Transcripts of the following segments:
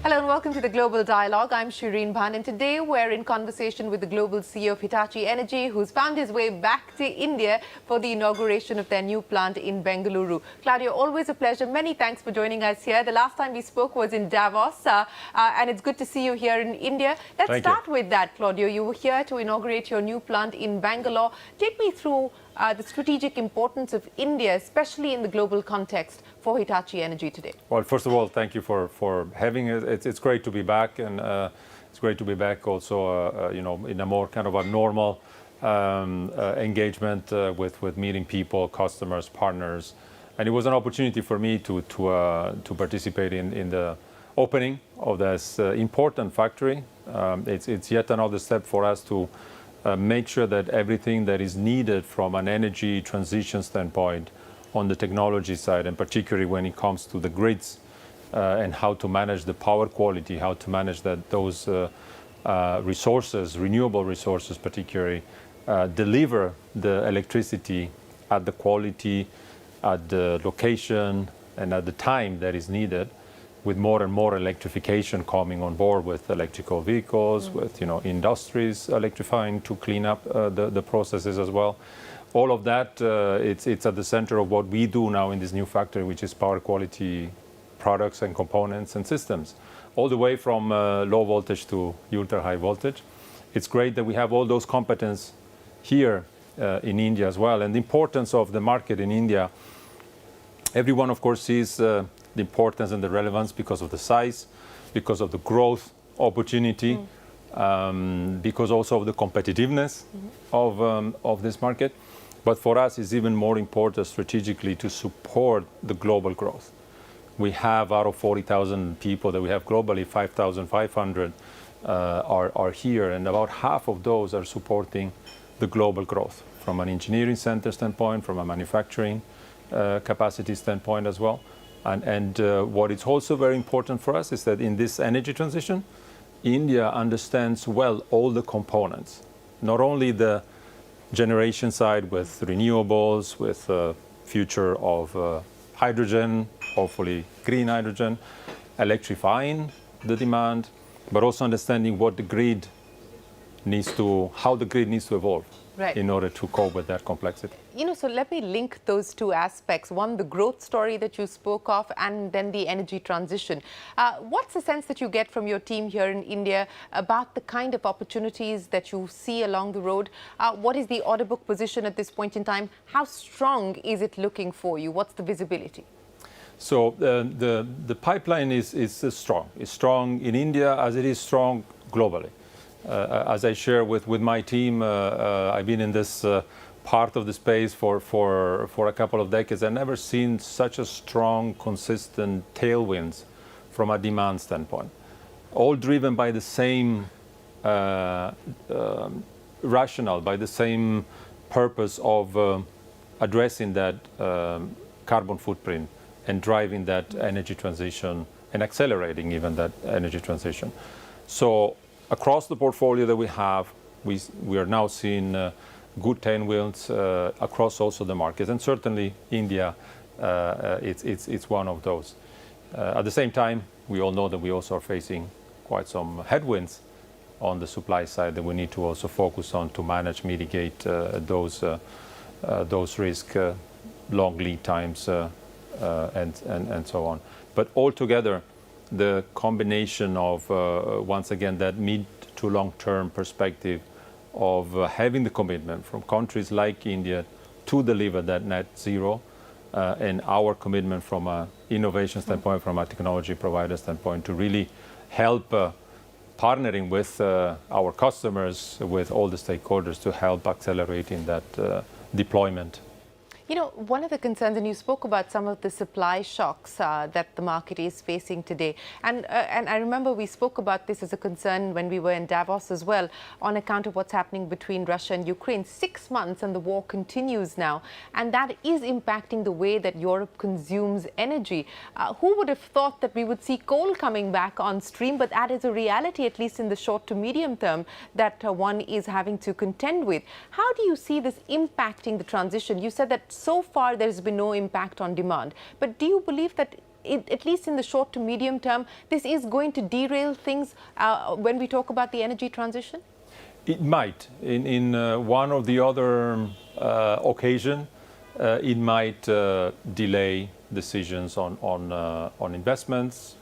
Hello and welcome to the Global Dialogue. I'm Shereen Bhan, and today we're in conversation with the global CEO of Hitachi Energy, who's found his way back to India for the inauguration of their new plant in Bengaluru. Claudio, always a pleasure. Many thanks for joining us here. The last time we spoke was in Davos, and it's good to see you here in India. Let's start with that, Claudio. You were here to inaugurate your new plant in Bangalore. Take me through the strategic importance of India, especially in the global context, for Hitachi Energy today. Well, first of all, thank you for having it. It's great to be back, and it's great to be back also, in a more kind of a normal engagement with meeting people, customers, partners, and it was an opportunity for me to participate in the opening of this important factory. It's yet another step for us to make sure that everything that is needed from an energy transition standpoint on the technology side, and particularly when it comes to the grids and how to manage the power quality, how to manage those resources, renewable resources particularly, deliver the electricity at the quality, at the location, and at the time that is needed, with more and more electrification coming on board with electrical vehicles, with industries electrifying to clean up the processes as well. All of that, it's at the center of what we do now in this new factory, which is power quality products and components and systems, all the way from low voltage to ultra high voltage. It's great that we have all those competence here in India as well. And the importance of the market in India, everyone of course sees the importance and the relevance because of the size, because of the growth opportunity, because also of the competitiveness of this market. But for us, it's even more important strategically to support the global growth. We have, out of 40,000 people that we have globally, 5,500 are here, and about half of those are supporting the global growth from an engineering center standpoint, from a manufacturing capacity standpoint as well. And what is also very important for us is that in this energy transition, India understands well all the components, not only the generation side with renewables, with future of hydrogen, hopefully green hydrogen, electrifying the demand, but also understanding what the grid needs to, how the grid needs to evolve in order to cope with that complexity. So let me link those two aspects. One, the growth story that you spoke of, and then the energy transition. What's the sense that you get from your team here in India about the kind of opportunities that you see along the road? What is the order book position at this point in time? How strong is it looking for you? What's the visibility? So the pipeline is strong. It's strong in India as it is strong globally. As I share with my team, I've been in this part of the space for a couple of decades. I've never seen such a strong, consistent tailwinds from a demand standpoint, all driven by the same rationale, by the same purpose of addressing that carbon footprint and driving that energy transition and accelerating even that energy transition. So across the portfolio that we have, we are now seeing good tailwinds across also the markets, and certainly India, it's one of those. At the same time, we all know that we also are facing quite some headwinds on the supply side that we need to also focus on to manage, mitigate those risks, long lead times, and so on. But altogether, the combination of, once again, that mid to long-term perspective of having the commitment from countries like India to deliver that net zero, and our commitment from an innovation standpoint, from a technology provider standpoint, to really help partnering with our customers, with all the stakeholders, to help accelerating that deployment. One of the concerns, and you spoke about some of the supply shocks that the market is facing today. And I remember we spoke about this as a concern when we were in Davos as well, on account of what's happening between Russia and Ukraine. 6 months and the war continues now. And that is impacting the way that Europe consumes energy. Who would have thought that we would see coal coming back on stream? But that is a reality, at least in the short to medium term, that one is having to contend with. How do you see this impacting the transition? You said that so far there's been no impact on demand. But do you believe that at least in the short to medium term, this is going to derail things when we talk about the energy transition? It might. In one or the other occasion, it might delay decisions on investments.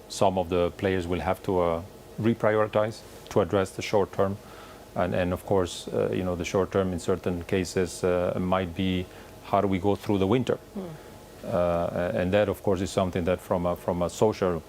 Some of the players will have to reprioritize to address the short term. And of course, the short term in certain cases might be how do we go through the winter? And that, of course, is something that from a social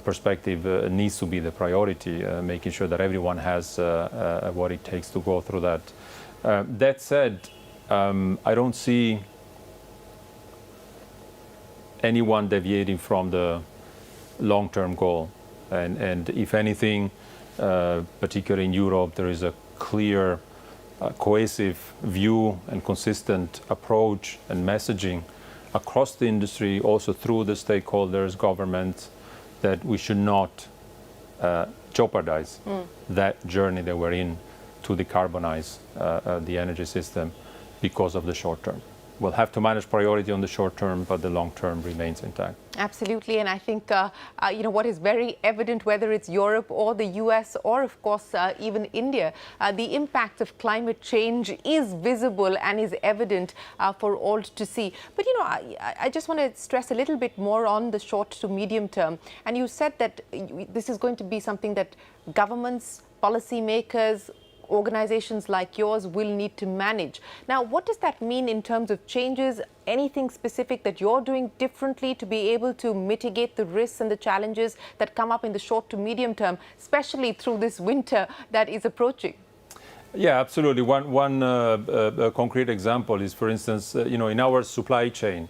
perspective needs to be the priority, making sure that everyone has what it takes to go through that. That said, I don't see anyone deviating from the long-term goal. And if anything, particularly in Europe, there is a clear, cohesive view and consistent approach and messaging across the industry, also through the stakeholders, government, that we should not jeopardize that journey that we're in to decarbonize the energy system because of the short term. We'll have to manage priority on the short term, but the long term remains intact. Absolutely, and I think what is very evident, whether it's Europe or the US or, of course, even India, the impact of climate change is visible and is evident for all to see. But I just want to stress a little bit more on the short to medium term. And you said that this is going to be something that governments, policymakers, organizations like yours will need to manage. Now, what does that mean in terms of changes? Anything specific that you're doing differently to be able to mitigate the risks and the challenges that come up in the short to medium term, especially through this winter that is approaching? Yeah, absolutely. One concrete example is, for instance, in our supply chain,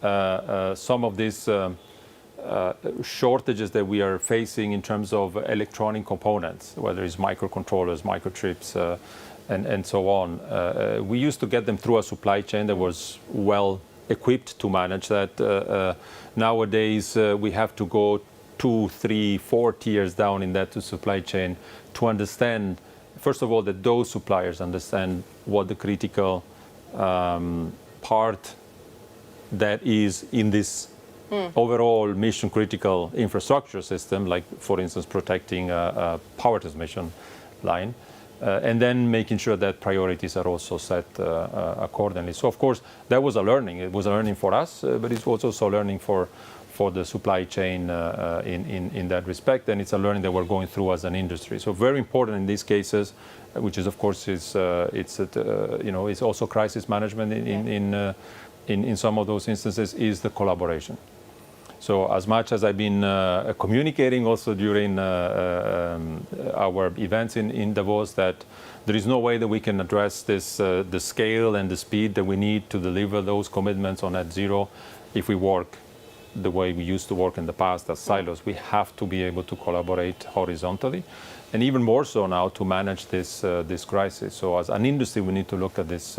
some of these shortages that we are facing in terms of electronic components, whether it's microcontrollers, microchips, and so on. We used to get them through a supply chain that was well equipped to manage that. Nowadays, we have to go 2, 3, 4 tiers down in that supply chain to understand, first of all, that those suppliers understand what the critical part that is in this overall mission critical infrastructure system, like for instance protecting a power transmission line, and then making sure that priorities are also set accordingly. So of course that was a learning. It was a learning for us, but it was also learning for the supply chain in that respect, and it's a learning that we're going through as an industry. So very important in these cases, which is of course it's also crisis management in some of those instances, is the collaboration. So as much as I've been communicating also during our events in Davos that there is no way that we can address this, the scale and the speed that we need to deliver those commitments on net zero if we work the way we used to work in the past as silos. We have to be able to collaborate horizontally, and even more so now to manage this crisis. So as an industry, we need to look at this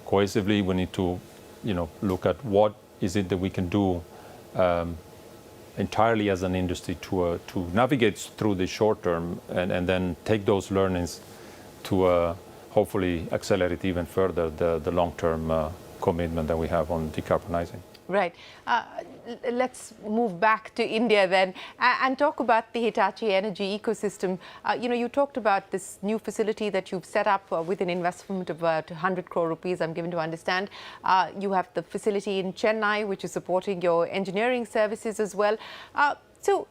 cohesively. We need to look at what is it that we can do entirely as an industry to navigate through the short term and then take those learnings to hopefully accelerate even further the long-term commitment that we have on decarbonizing. Right. Let's move back to India then and talk about the Hitachi Energy ecosystem. You talked about this new facility that you've set up with an investment of about 100 crore rupees, I'm given to understand. You have the facility in Chennai, which is supporting your engineering services as well. So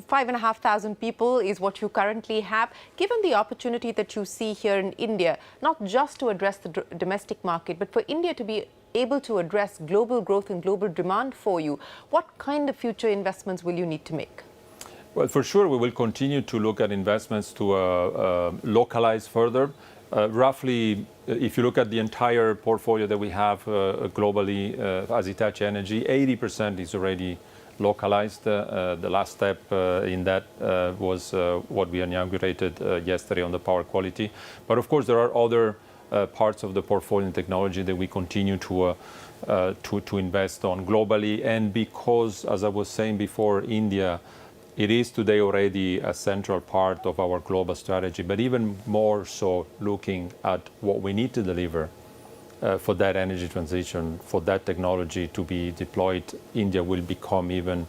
5,500 people is what you currently have. Given the opportunity that you see here in India, not just to address the domestic market, but for India to be able to address global growth and global demand for you, what kind of future investments will you need to make? Well, for sure, we will continue to look at investments to localize further. Roughly, if you look at the entire portfolio that we have globally as Hitachi Energy, 80% is already localized. The last step in that was what we inaugurated yesterday on the power quality. But of course, there are other parts of the portfolio and technology that we continue to invest on globally. And because, as I was saying before, India, it is today already a central part of our global strategy, but even more so looking at what we need to deliver for that energy transition, for that technology to be deployed, India will become even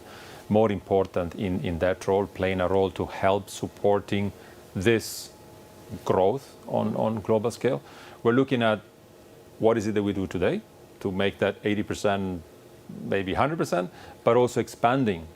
more important in that role, playing a role to help supporting this growth on global scale. We're looking at what is it that we do today to make that 80%, maybe 100%, but also expanding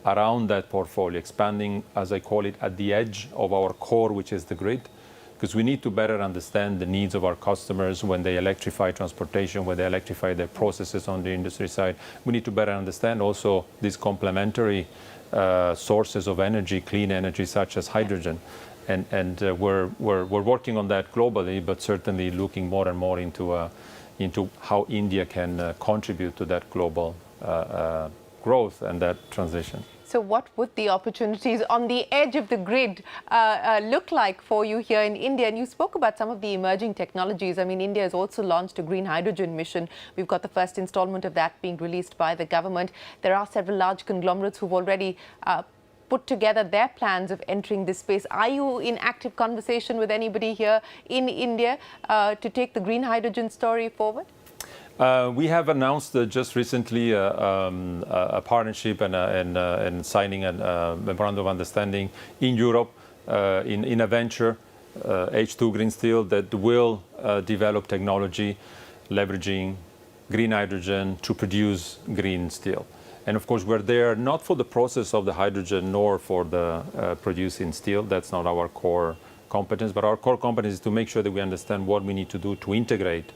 around that portfolio, expanding, as I call it, at the edge of our core, which is the grid, because we need to better understand the needs of our customers when they electrify transportation, when they electrify their processes on the industry side. We need to better understand also these complementary sources of energy, clean energy, such as hydrogen. And we're working on that globally, but certainly looking more and more into how India can contribute to that global growth and that transition. So what would the opportunities on the edge of the grid look like for you here in India? And you spoke about some of the emerging technologies. I mean, India has also launched a green hydrogen mission. We've got the first installment of that being released by the government. There are several large conglomerates who've already put together their plans of entering this space. Are you in active conversation with anybody here in India to take the green hydrogen story forward? We have announced just recently a partnership and signing a memorandum of understanding in Europe in a venture, H2 Green Steel, that will develop technology leveraging green hydrogen to produce green steel. And of course, we're there not for the process of the hydrogen nor for the producing steel. That's not our core competence, but our core competence is to make sure that we understand what we need to do to integrate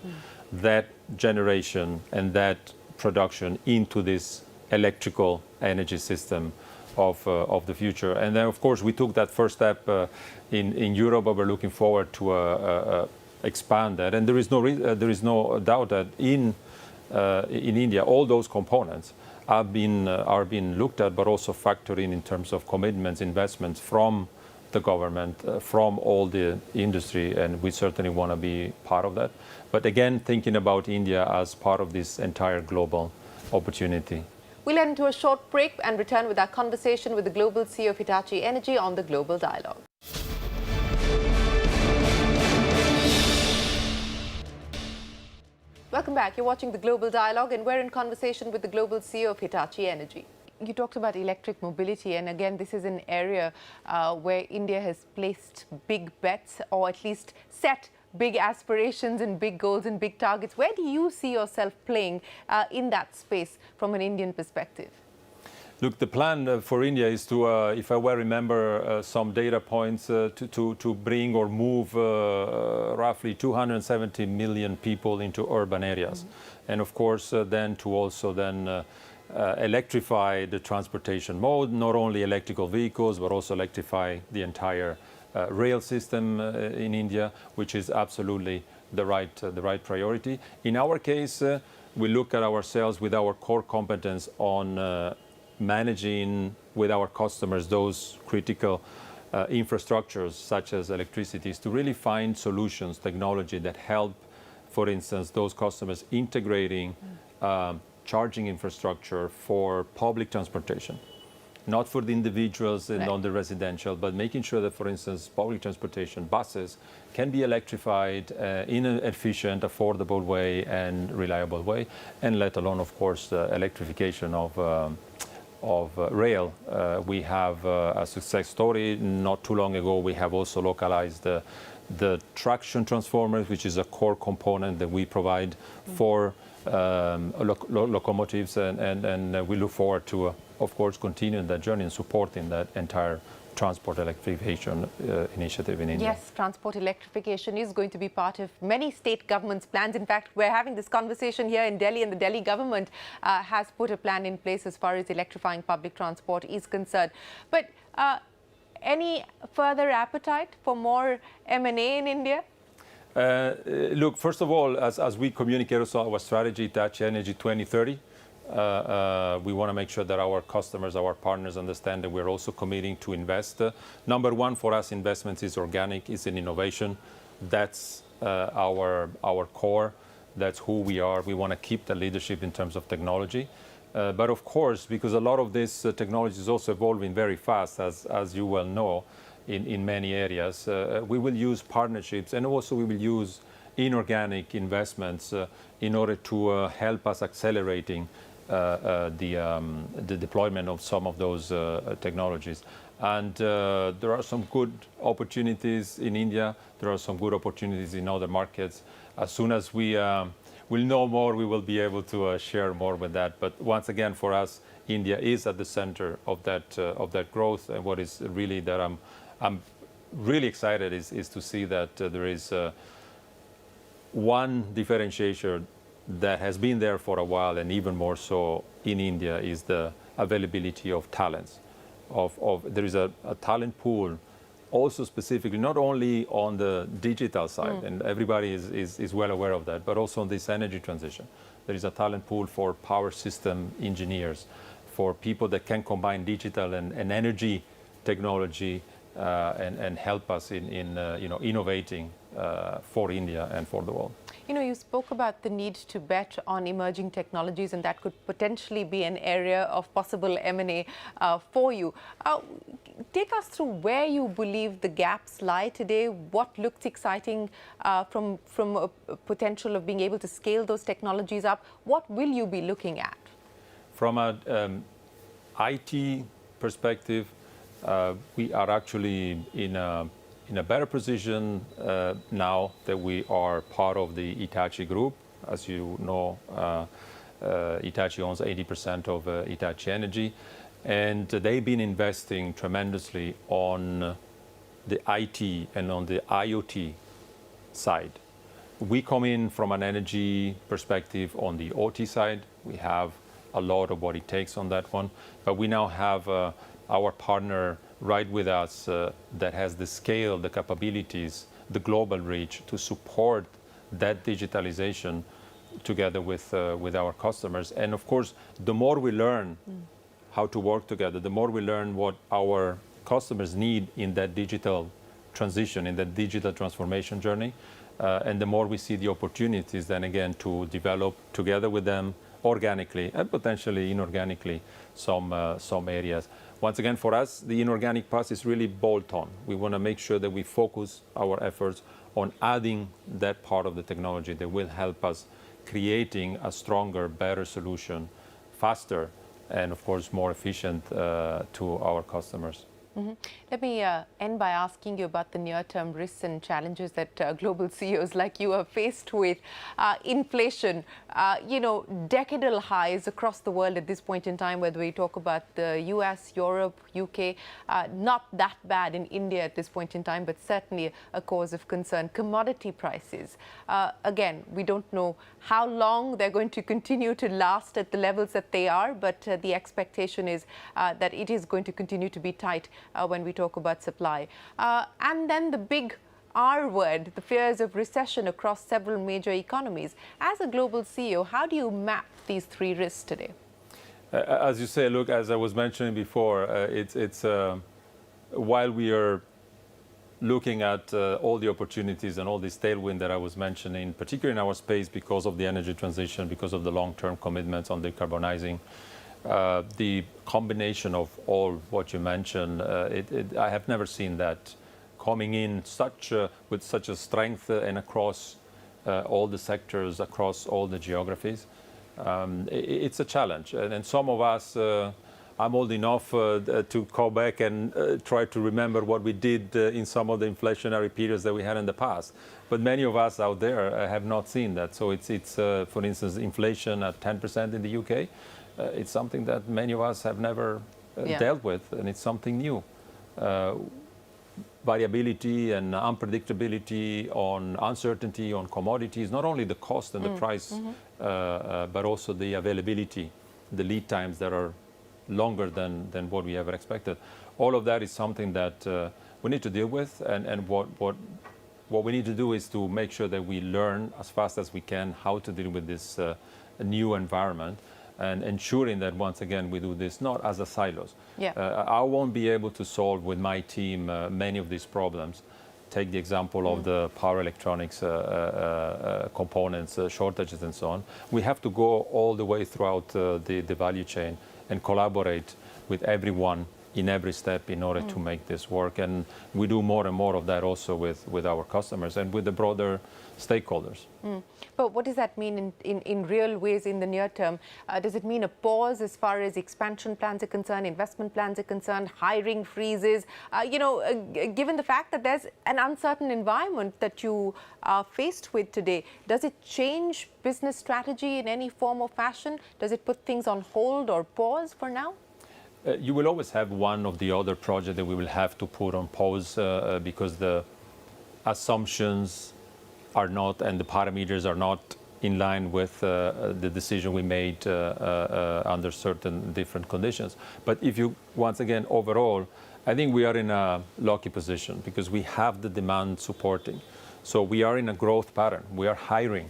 that generation and that production into this electrical energy system of the future. And then, of course, we took that first step in Europe, but we're looking forward to expand that. And there is no doubt that in India, all those components are being looked at, but also factored in terms of commitments, investments from the government, from all the industry, and we certainly want to be part of that. But again, thinking about India as part of this entire global opportunity. We'll head into a short break and return with our conversation with the Global CEO of Hitachi Energy on the Global Dialogue. Welcome back. You're watching the Global Dialogue, and we're in conversation with the Global CEO of Hitachi Energy. You talked about electric mobility, and again, this is an area where India has placed big bets, or at least set big aspirations and big goals and big targets. Where do you see yourself playing in that space from an Indian perspective? Look, the plan for India is to, if I well remember some data points, to bring or move roughly 270 million people into urban areas. And of course, then to also then electrify the transportation mode, not only electrical vehicles, but also electrify the entire rail system in India, which is absolutely the right priority. In our case, we look at ourselves with our core competence on managing with our customers those critical infrastructures such as electricity, to really find solutions, technology that help, for instance, those customers integrating charging infrastructure for public transportation, not for the individuals and on the residential, but making sure that, for instance, public transportation buses can be electrified in an efficient, affordable way and reliable way, and let alone, of course, electrification of rail. We have a success story. Not too long ago, we have also localized the traction transformers, which is a core component that we provide for locomotives, and we look forward to, of course, continuing that journey and supporting that entire transport electrification initiative in India. Yes, transport electrification is going to be part of many state governments' plans. In fact, we're having this conversation here in Delhi, and the Delhi government has put a plan in place as far as electrifying public transport is concerned. But any further appetite for more M&A in India? Look, first of all, as we communicate also our strategy, Hitachi Energy 2030, we want to make sure that our customers, our partners understand that we're also committing to invest. Number one for us, investments is organic, is in innovation. That's our core. That's who we are. We want to keep the leadership in terms of technology. But of course, because a lot of this technology is also evolving very fast, as you well know, in many areas, we will use partnerships, and also we will use inorganic investments in order to help us accelerating the deployment of some of those technologies. And there are some good opportunities in India. There are some good opportunities in other markets. As soon as we will know more, we will be able to share more with that. But once again, for us, India is at the center of that growth. And what is really that I'm really excited is to see that there is one differentiator that has been there for a while, and even more so in India, is the availability of talents. There is a talent pool, also specifically not only on the digital side, and everybody is well aware of that, but also on this energy transition. There is a talent pool for power system engineers, for people that can combine digital and energy technology and help us in innovating for India and for the world. You spoke about the need to bet on emerging technologies, and that could potentially be an area of possible M&A for you. Take us through where you believe the gaps lie today. What looks exciting from a potential of being able to scale those technologies up? What will you be looking at? From an IT perspective, we are actually in a better position now that we are part of the Hitachi group. As you know, Hitachi owns 80% of Hitachi Energy, and they've been investing tremendously on the IT and on the IoT side. We come in from an energy perspective on the OT side. We have a lot of what it takes on that one, but we now have our partner right with us that has the scale, the capabilities, the global reach to support that digitalization together with our customers. And of course, the more we learn how to work together, the more we learn what our customers need in that digital transition, in that digital transformation journey, and the more we see the opportunities then again to develop together with them organically and potentially inorganically some areas. Once again, for us, the inorganic path is really bolt-on. We want to make sure that we focus our efforts on adding that part of the technology that will help us creating a stronger, better solution, faster, and of course more efficient to our customers. Let me end by asking you about the near-term risks and challenges that global CEOs like you are faced with. Inflation, decadal highs across the world at this point in time, whether we talk about the US, Europe, UK, not that bad in India at this point in time, but certainly a cause of concern. Commodity prices, again, we don't know how long they're going to continue to last at the levels that they are, but the expectation is that it is going to continue to be tight when we talk about supply. And then the big R word, the fears of recession across several major economies. As a global CEO, how do you map these three risks today? As you say, look, as I was mentioning before, while we are looking at all the opportunities and all this tailwind that I was mentioning, particularly in our space because of the energy transition, because of the long-term commitments on decarbonizing, the combination of all what you mentioned, I have never seen that coming in with such a strength and across all the sectors, across all the geographies. It's a challenge, and some of us, I'm old enough to go back and try to remember what we did in some of the inflationary periods that we had in the past. But many of us out there have not seen that. So it's for instance, inflation at 10% in the UK. It's something that many of us have never dealt with, and it's something new. Variability and unpredictability, on uncertainty on commodities, not only the cost and the price, but also the availability, the lead times that are longer than what we ever expected. All of that is something that we need to deal with, and what we need to do is to make sure that we learn as fast as we can how to deal with this new environment, and ensuring that once again we do this not as a silos. I won't be able to solve with my team many of these problems. Take the example of the power electronics components, shortages and so on. We have to go all the way throughout the value chain and collaborate with everyone in every step in order to make this work. And we do more and more of that also with our customers and with the broader stakeholders. But what does that mean in real ways in the near term? Does it mean a pause as far as expansion plans are concerned, investment plans are concerned, hiring freezes? Given the fact that there's an uncertain environment that you are faced with today, does it change business strategy in any form or fashion? Does it put things on hold or pause for now? You will always have one of the other projects that we will have to put on pause because the assumptions are not and the parameters are not in line with the decision we made under certain different conditions. But if you, once again, overall, I think we are in a lucky position because we have the demand supporting. So we are in a growth pattern. We are hiring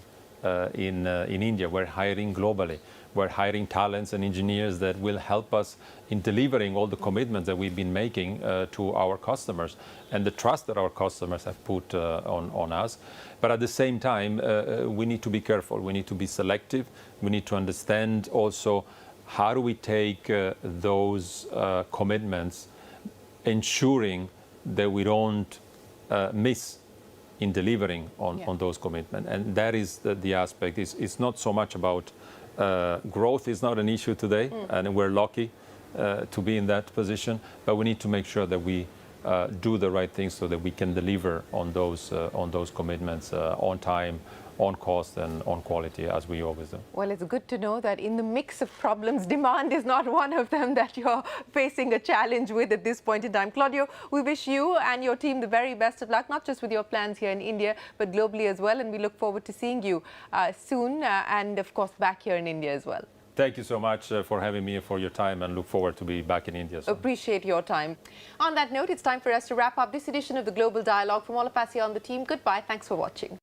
in India. We're hiring globally. We're hiring talents and engineers that will help us in delivering all the commitments that we've been making to our customers and the trust that our customers have put on us. But at the same time, we need to be careful. We need to be selective. We need to understand also how do we take those commitments, ensuring that we don't miss in delivering on those commitments. And that is the aspect. It's not so much about growth is not an issue today, and we're lucky to be in that position. But we need to make sure that we do the right things so that we can deliver on those commitments on time, on cost, and on quality, as we always do. Well, it's good to know that in the mix of problems, demand is not one of them that you're facing a challenge with at this point in time. Claudio, we wish you and your team the very best of luck, not just with your plans here in India, but globally as well. And we look forward to seeing you soon and, of course, back here in India as well. Thank you so much for having me and for your time, and look forward to be back in India soon. Appreciate your time. On that note, it's time for us to wrap up this edition of the Global Dialogue. From all of us here on the team, goodbye. Thanks for watching.